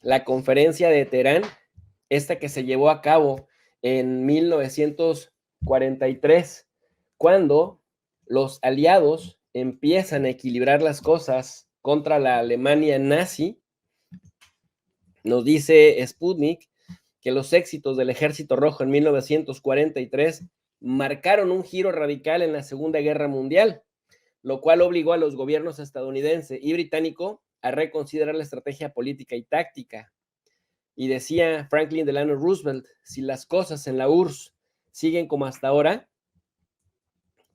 la conferencia de Teherán, esta que se llevó a cabo en 1943, cuando los aliados empiezan a equilibrar las cosas contra la Alemania nazi. Nos dice Sputnik que los éxitos del Ejército Rojo en 1943 marcaron un giro radical en la Segunda Guerra Mundial, lo cual obligó a los gobiernos estadounidense y británico a reconsiderar la estrategia política y táctica. Y decía Franklin Delano Roosevelt, si las cosas en la URSS siguen como hasta ahora,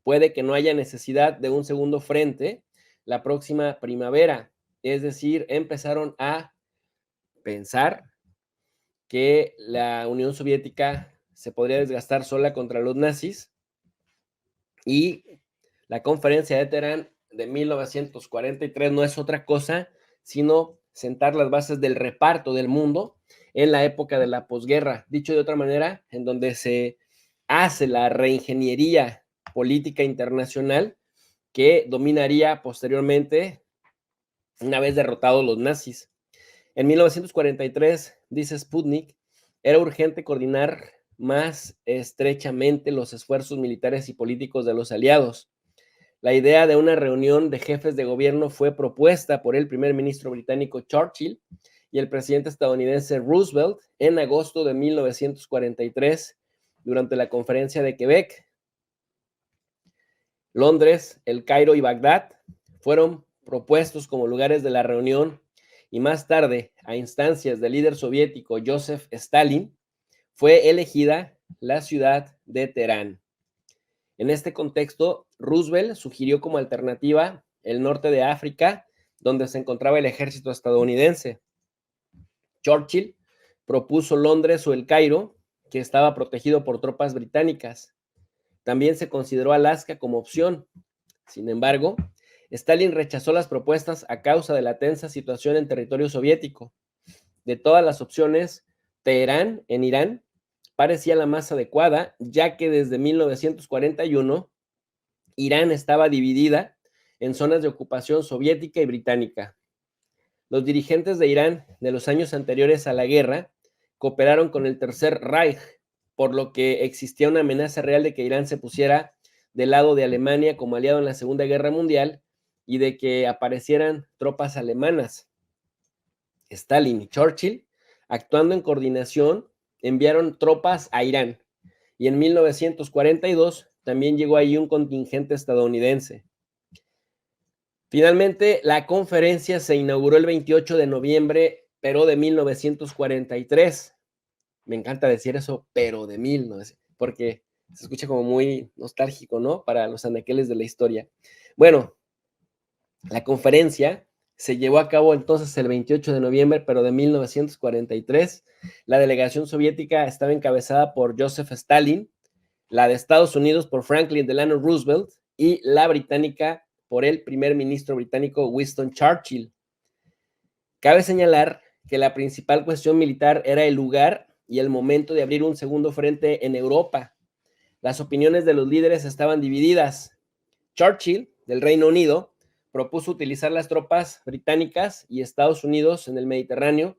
puede que no haya necesidad de un segundo frente la próxima primavera. Es decir, empezaron a pensar que la Unión Soviética se podría desgastar sola contra los nazis, y la conferencia de Teherán de 1943 no es otra cosa sino sentar las bases del reparto del mundo en la época de la posguerra. Dicho de otra manera, en donde se hace la reingeniería política internacional que dominaría posteriormente una vez derrotados los nazis. En 1943, dice Sputnik, era urgente coordinar más estrechamente los esfuerzos militares y políticos de los aliados. La idea de una reunión de jefes de gobierno fue propuesta por el primer ministro británico Churchill y el presidente estadounidense Roosevelt en agosto de 1943 durante la conferencia de Quebec. Londres, El Cairo y Bagdad fueron propuestos como lugares de la reunión, y más tarde, a instancias del líder soviético Joseph Stalin, fue elegida la ciudad de Teherán. En este contexto, Roosevelt sugirió como alternativa el norte de África, donde se encontraba el ejército estadounidense. Churchill propuso Londres o El Cairo, que estaba protegido por tropas británicas. También se consideró Alaska como opción. Sin embargo, Stalin rechazó las propuestas a causa de la tensa situación en territorio soviético. De todas las opciones, Teherán, en Irán, parecía la más adecuada, ya que desde 1941 Irán estaba dividida en zonas de ocupación soviética y británica. Los dirigentes de Irán de los años anteriores a la guerra cooperaron con el Tercer Reich, por lo que existía una amenaza real de que Irán se pusiera del lado de Alemania como aliado en la Segunda Guerra Mundial y de que aparecieran tropas alemanas. Stalin y Churchill, actuando en coordinación, enviaron tropas a Irán, y en 1942 también llegó ahí un contingente estadounidense. Finalmente, la conferencia se inauguró el 28 de noviembre, pero de 1943. Me encanta decir eso, pero de 1900, porque se escucha como muy nostálgico, ¿no? Para los anaqueles de la historia. Bueno, la conferencia se llevó a cabo entonces el 28 de noviembre, pero de 1943. La delegación soviética estaba encabezada por Joseph Stalin, la de Estados Unidos por Franklin Delano Roosevelt y la británica por el primer ministro británico Winston Churchill. Cabe señalar que la principal cuestión militar era el lugar y el momento de abrir un segundo frente en Europa. Las opiniones de los líderes estaban divididas. Churchill, del Reino Unido, propuso utilizar las tropas británicas y Estados Unidos en el Mediterráneo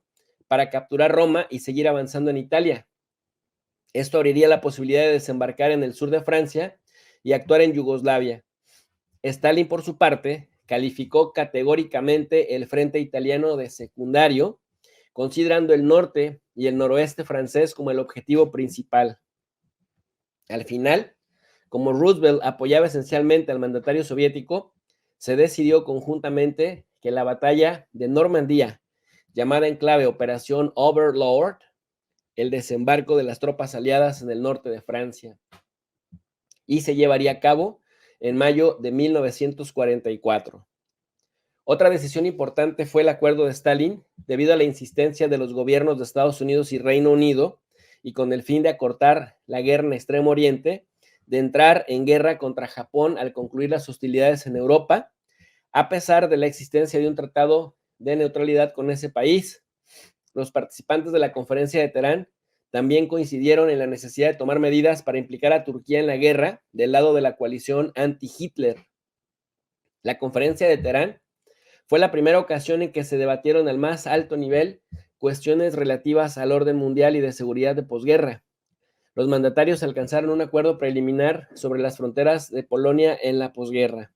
para capturar Roma y seguir avanzando en Italia. Esto abriría la posibilidad de desembarcar en el sur de Francia y actuar en Yugoslavia. Stalin, por su parte, calificó categóricamente el frente italiano de secundario, considerando el norte y el noroeste francés como el objetivo principal. Al final, como Roosevelt apoyaba esencialmente al mandatario soviético, se decidió conjuntamente que la batalla de Normandía, llamada en clave Operación Overlord, el desembarco de las tropas aliadas en el norte de Francia, y se llevaría a cabo en mayo de 1944. Otra decisión importante fue el acuerdo de Stalin, debido a la insistencia de los gobiernos de Estados Unidos y Reino Unido, y con el fin de acortar la guerra en Extremo Oriente, de entrar en guerra contra Japón al concluir las hostilidades en Europa, a pesar de la existencia de un tratado de neutralidad con ese país. Los participantes de la conferencia de Teherán también coincidieron en la necesidad de tomar medidas para implicar a Turquía en la guerra del lado de la coalición anti-Hitler. La conferencia de Teherán fue la primera ocasión en que se debatieron al más alto nivel cuestiones relativas al orden mundial y de seguridad de posguerra. Los mandatarios alcanzaron un acuerdo preliminar sobre las fronteras de Polonia en la posguerra.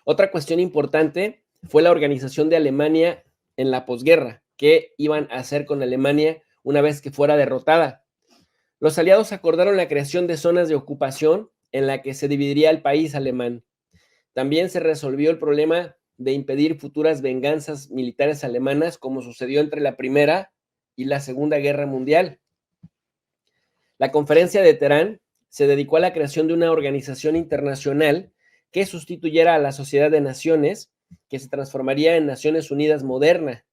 Otra cuestión importante fue la organización de Alemania en la posguerra. ¿Qué iban a hacer con Alemania una vez que fuera derrotada? Los aliados acordaron la creación de zonas de ocupación en la que se dividiría el país alemán. También se resolvió el problema de impedir futuras venganzas militares alemanas, como sucedió entre la Primera y la Segunda Guerra Mundial. La conferencia de Teherán se dedicó a la creación de una organización internacional que sustituyera a la Sociedad de Naciones, que se transformaría en Naciones Unidas moderna,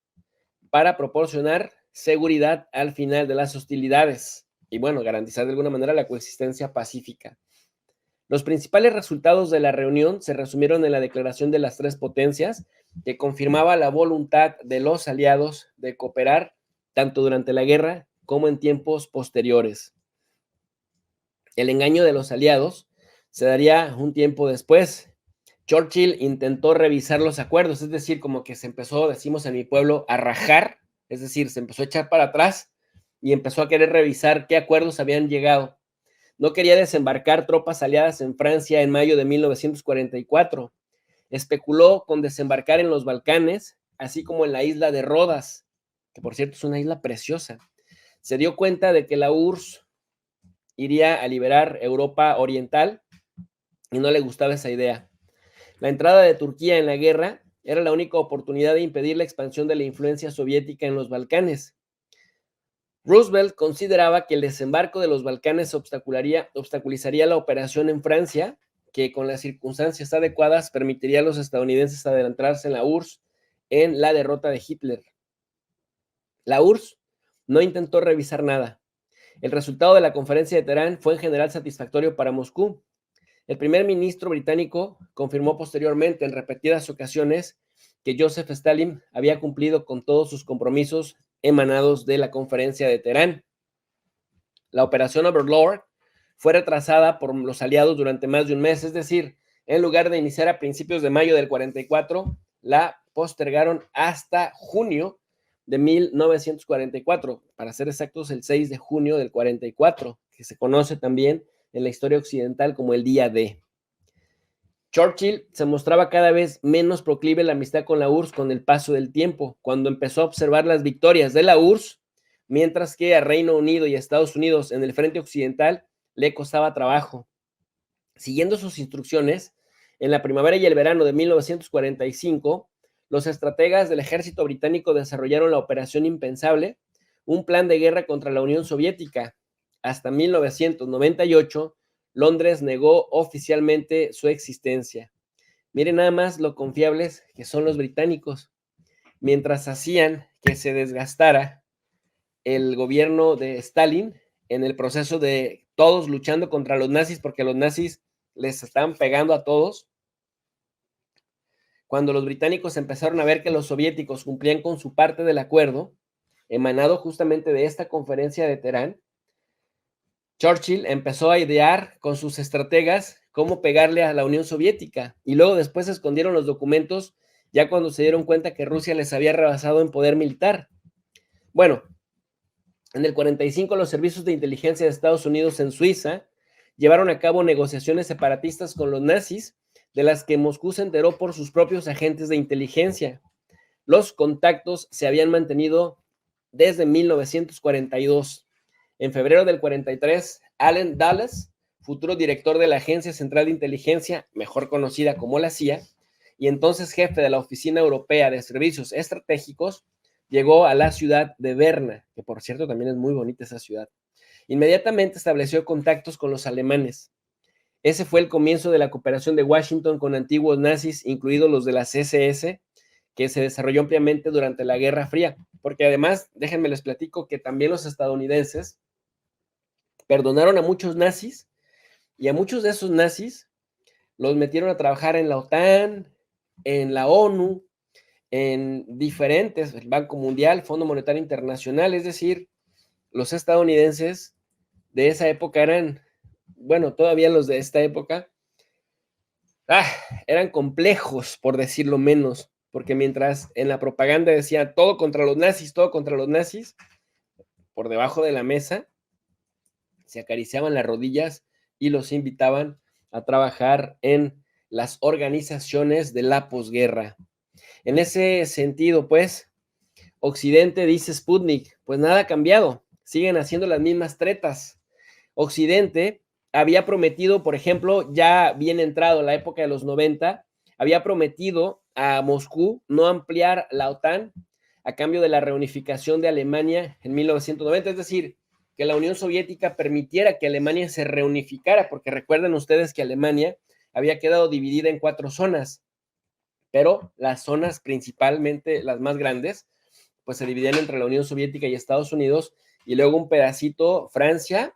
para proporcionar seguridad al final de las hostilidades y, bueno, garantizar de alguna manera la coexistencia pacífica. Los principales resultados de la reunión se resumieron en la Declaración de las Tres Potencias, que confirmaba la voluntad de los aliados de cooperar tanto durante la guerra como en tiempos posteriores. El engaño de los aliados se daría un tiempo después. Churchill intentó revisar los acuerdos, es decir, como que se empezó, decimos en mi pueblo, a rajar, es decir, se empezó a echar para atrás y empezó a querer revisar qué acuerdos habían llegado. No quería desembarcar tropas aliadas en Francia en mayo de 1944. Especuló con desembarcar en los Balcanes, así como en la isla de Rodas, que por cierto es una isla preciosa. Se dio cuenta de que la URSS iría a liberar Europa Oriental y no le gustaba esa idea. La entrada de Turquía en la guerra era la única oportunidad de impedir la expansión de la influencia soviética en los Balcanes. Roosevelt consideraba que el desembarco de los Balcanes obstaculizaría la operación en Francia, que con las circunstancias adecuadas permitiría a los estadounidenses adelantarse en la URSS en la derrota de Hitler. La URSS no intentó revisar nada. El resultado de la conferencia de Teherán fue en general satisfactorio para Moscú. El primer ministro británico confirmó posteriormente en repetidas ocasiones que Joseph Stalin había cumplido con todos sus compromisos emanados de la conferencia de Teherán. La operación Overlord fue retrasada por los aliados durante más de un mes, es decir, en lugar de iniciar a principios de mayo del 44, la postergaron hasta junio de 1944, para ser exactos, el 6 de junio del 44, que se conoce también en la historia occidental como el Día D. Churchill se mostraba cada vez menos proclive a la amistad con la URSS con el paso del tiempo, cuando empezó a observar las victorias de la URSS, mientras que a Reino Unido y a Estados Unidos en el frente occidental le costaba trabajo. Siguiendo sus instrucciones, en la primavera y el verano de 1945, los estrategas del ejército británico desarrollaron la Operación Impensable, un plan de guerra contra la Unión Soviética. Hasta 1998, Londres negó oficialmente su existencia. Miren nada más lo confiables que son los británicos. Mientras hacían que se desgastara el gobierno de Stalin en el proceso de todos luchando contra los nazis, porque los nazis les estaban pegando a todos. Cuando los británicos empezaron a ver que los soviéticos cumplían con su parte del acuerdo, emanado justamente de esta conferencia de Teherán, Churchill empezó a idear con sus estrategas cómo pegarle a la Unión Soviética, y luego después escondieron los documentos ya cuando se dieron cuenta que Rusia les había rebasado en poder militar. Bueno, en el 45 los servicios de inteligencia de Estados Unidos en Suiza llevaron a cabo negociaciones separatistas con los nazis, de las que Moscú se enteró por sus propios agentes de inteligencia. Los contactos se habían mantenido desde 1942. En febrero del 43, Allen Dulles, futuro director de la Agencia Central de Inteligencia, mejor conocida como la CIA, y entonces jefe de la Oficina Europea de Servicios Estratégicos, llegó a la ciudad de Berna, que por cierto también es muy bonita esa ciudad. Inmediatamente estableció contactos con los alemanes. Ese fue el comienzo de la cooperación de Washington con antiguos nazis, incluidos los de las SS, que se desarrolló ampliamente durante la Guerra Fría, porque además, déjenme les platico que también los estadounidenses perdonaron a muchos nazis, y a muchos de esos nazis los metieron a trabajar en la OTAN, en la ONU, en diferentes, el Banco Mundial, Fondo Monetario Internacional, es decir, los estadounidenses de esa época eran, bueno, todavía los de esta época, eran complejos, por decirlo menos. porque mientras en la propaganda decía todo contra los nazis, por debajo de la mesa se acariciaban las rodillas y los invitaban a trabajar en las organizaciones de la posguerra. En ese sentido, pues, Occidente, dice Sputnik, pues nada ha cambiado, siguen haciendo las mismas tretas. Occidente había prometido, por ejemplo, ya bien entrado la época de los 90, había prometido a Moscú no ampliar la OTAN a cambio de la reunificación de Alemania en 1990, es decir, que la Unión Soviética permitiera que Alemania se reunificara, porque recuerden ustedes que Alemania había quedado dividida en 4 zonas, pero las zonas principalmente, las más grandes, pues se dividían entre la Unión Soviética y Estados Unidos, y luego un pedacito Francia,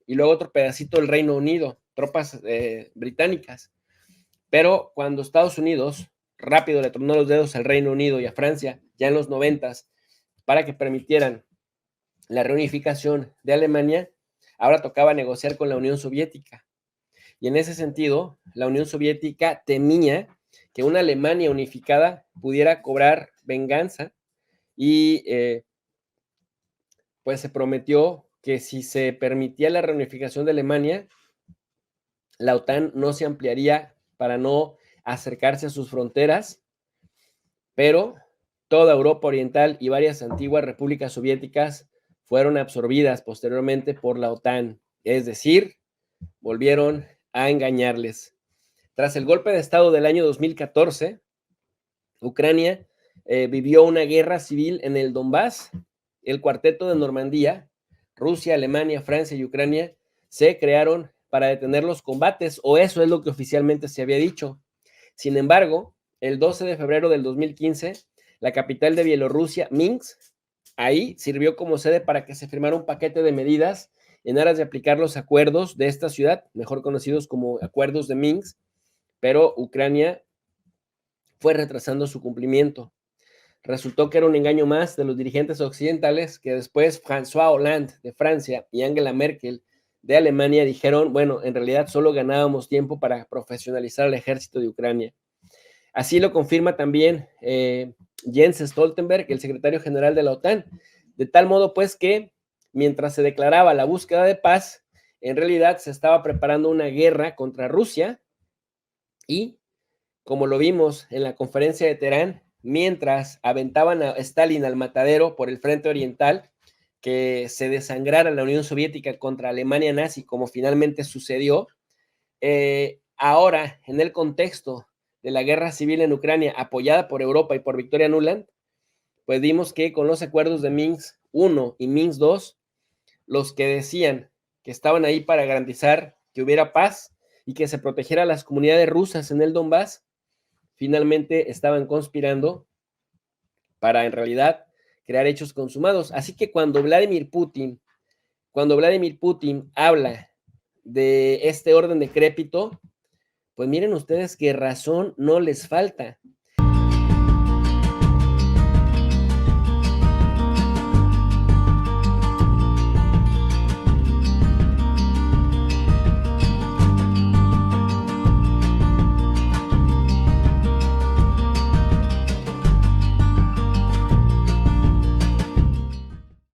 y luego otro pedacito el Reino Unido, tropas británicas. Pero cuando Estados Unidos rápido le tronó los dedos al Reino Unido y a Francia, ya en los 90, para que permitieran la reunificación de Alemania, ahora tocaba negociar con la Unión Soviética. Y en ese sentido, la Unión Soviética temía que una Alemania unificada pudiera cobrar venganza y pues se prometió que si se permitía la reunificación de Alemania, la OTAN no se ampliaría para no acercarse a sus fronteras, pero toda Europa Oriental y varias antiguas repúblicas soviéticas fueron absorbidas posteriormente por la OTAN, es decir, volvieron a engañarles. Tras el golpe de Estado del año 2014, Ucrania vivió una guerra civil en el Donbass. El cuarteto de Normandía, Rusia, Alemania, Francia y Ucrania, se crearon para detener los combates, o eso es lo que oficialmente se había dicho. Sin embargo, el 12 de febrero del 2015, la capital de Bielorrusia, Minsk, ahí sirvió como sede para que se firmara un paquete de medidas en aras de aplicar los acuerdos de esta ciudad, mejor conocidos como acuerdos de Minsk, pero Ucrania fue retrasando su cumplimiento. Resultó que era un engaño más de los dirigentes occidentales que después François Hollande de Francia y Angela Merkel de Alemania dijeron, bueno, en realidad solo ganábamos tiempo para profesionalizar el ejército de Ucrania. Así lo confirma también Jens Stoltenberg, el secretario general de la OTAN, de tal modo pues que mientras se declaraba la búsqueda de paz, en realidad se estaba preparando una guerra contra Rusia y, como lo vimos en la conferencia de Teherán, mientras aventaban a Stalin al matadero por el frente oriental, que se desangrara la Unión Soviética contra Alemania nazi, como finalmente sucedió, ahora en el contexto de la guerra civil en Ucrania, apoyada por Europa y por Victoria Nuland, pues vimos que con los acuerdos de Minsk I y Minsk II, los que decían que estaban ahí para garantizar que hubiera paz y que se protegiera a las comunidades rusas en el Donbass, finalmente estaban conspirando para en realidad crear hechos consumados. Así que cuando Vladimir Putin habla de este orden decrépito, pues miren ustedes qué razón no les falta.